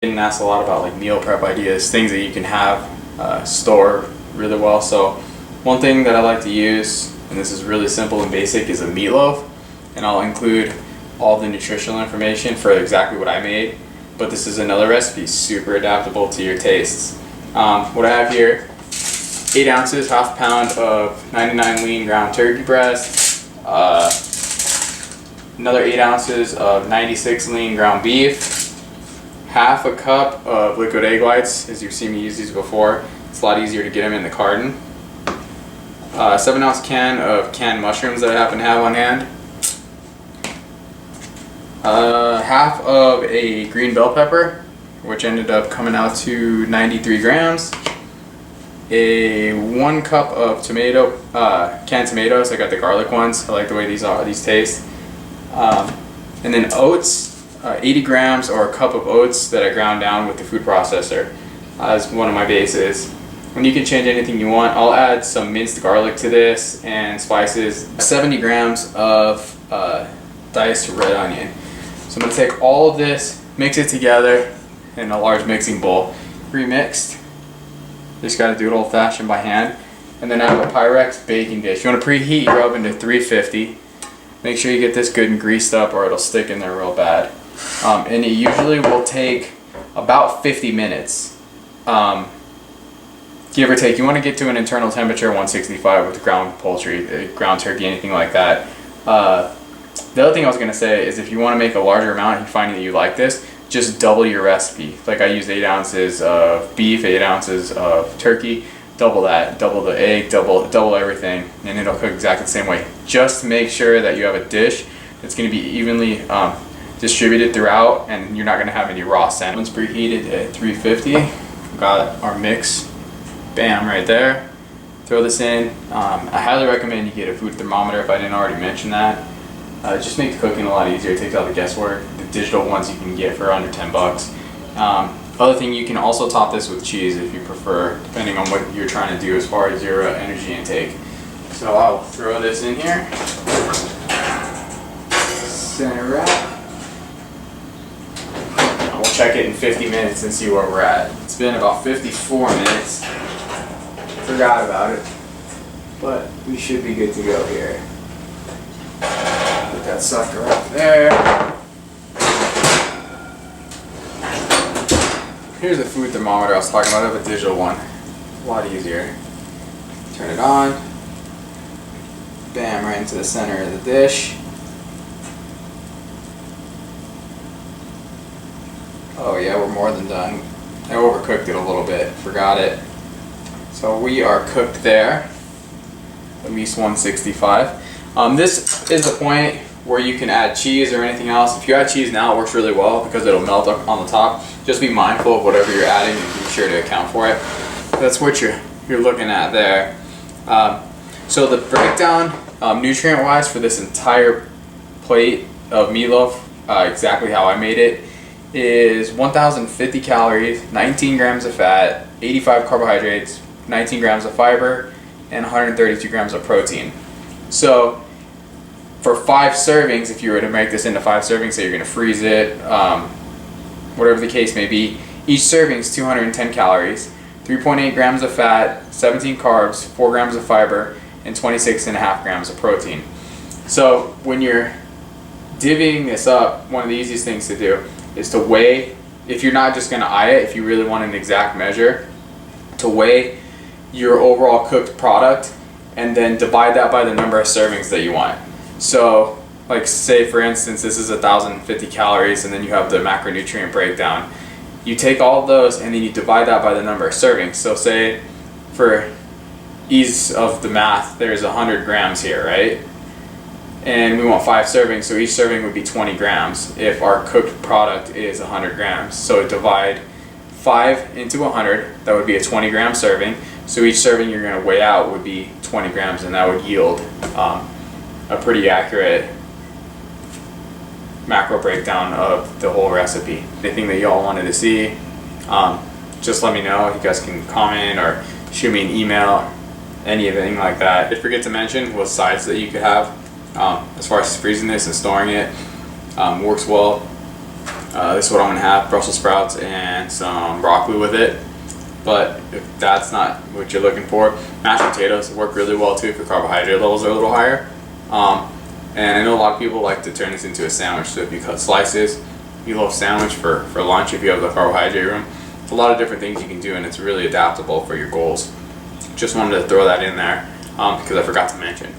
Getting asked a lot about like meal prep ideas, things that you can have store really well. So one thing that I like to use, and this is really simple and basic, is a meatloaf, and I'll include all the nutritional information for exactly what I made. But this is another recipe, super adaptable to your tastes. What I have here, 8 ounces, half a pound of 99 lean ground turkey breast, another 8 ounces of 96 lean ground beef, half a cup of liquid egg whites, as you've seen me use these before. It's a lot easier to get them in the carton. 7-ounce can of canned mushrooms that I happen to have on hand. Half of a green bell pepper, which ended up coming out to 93 grams. 1 cup of canned tomatoes. I got the garlic ones. I like the way these taste. And then oats. 80 grams or a cup of oats that I ground down with the food processor as one of my bases. And you can change anything you want. I'll add some minced garlic to this and spices. 70 grams of diced red onion. So I'm going to take all of this, mix it together in a large mixing bowl. Pre-mixed. Just got to do it old-fashioned by hand. And then I have a Pyrex baking dish. You want to preheat your oven to 350. Make sure you get this good and greased up or it'll stick in there real bad. And it usually will take about 50 minutes, give or take. You want to get to an internal temperature 165 with ground poultry, ground turkey, anything like that. The other thing I was going to say is if you want to make a larger amount and you're finding that you like this, just double your recipe. Like I used 8 ounces of beef, 8 ounces of turkey, double that, double the egg, double everything, and it'll cook exactly the same way. Just make sure that you have a dish that's going to be evenly distributed throughout, and you're not going to have any raw sand. Once preheated at 350, got our mix, bam, right there. Throw this in. I highly recommend you get a food thermometer if I didn't already mention that. Just makes cooking a lot easier. It takes out the guesswork. The digital ones you can get for under 10 bucks. Other thing, you can also top this with cheese if you prefer, depending on what you're trying to do as far as your energy intake. So I'll throw this in here. Center wrap. We'll check it in 50 minutes and see where we're at. It's been about 54 minutes. Forgot about it. But we should be good to go here. Put that sucker up there. Here's the food thermometer I was talking about. I have a digital one. A lot easier. Turn it on. Bam, right into the center of the dish. Oh yeah, we're more than done. I overcooked it a little bit, forgot it. So we are cooked there, at least 165. This is the point where you can add cheese or anything else. If you add cheese now, it works really well because it'll melt up on the top. Just be mindful of whatever you're adding and be sure to account for it. That's what you're looking at there. So the breakdown, nutrient-wise, for this entire plate of meatloaf, exactly how I made it, is 1,050 calories, 19 grams of fat, 85 carbohydrates, 19 grams of fiber, and 132 grams of protein. So for 5 servings, if you were to make this into 5 servings, so you're going to freeze it, whatever the case may be, each serving is 210 calories, 3.8 grams of fat, 17 carbs, 4 grams of fiber, and 26.5 grams of protein. So when you're divvying this up, one of the easiest things to do is to weigh, if you're not just going to eye it, if you really want an exact measure, to weigh your overall cooked product and then divide that by the number of servings that you want. So like say for instance this is 1,050 calories and then you have the macronutrient breakdown. You take all of those and then you divide that by the number of servings. So say for ease of the math, there's 100 grams here, right? And we want 5 servings, so each serving would be 20 grams if our cooked product is 100 grams. So divide 5 into 100, that would be a 20 gram serving. So each serving you're going to weigh out would be 20 grams, and that would yield a pretty accurate macro breakdown of the whole recipe. Anything that y'all wanted to see, just let me know. You guys can comment or shoot me an email, anything like that. I forget to mention what sides that you could have. As far as freezing this and storing it, works well. This is what I'm gonna have: Brussels sprouts and some broccoli with it. But if that's not what you're looking for, mashed potatoes work really well too if your carbohydrate levels are a little higher. And I know a lot of people like to turn this into a sandwich. So if you cut slices, meatloaf sandwich for lunch if you have the carbohydrate room. A lot of different things you can do, and it's really adaptable for your goals. Just wanted to throw that in there because I forgot to mention.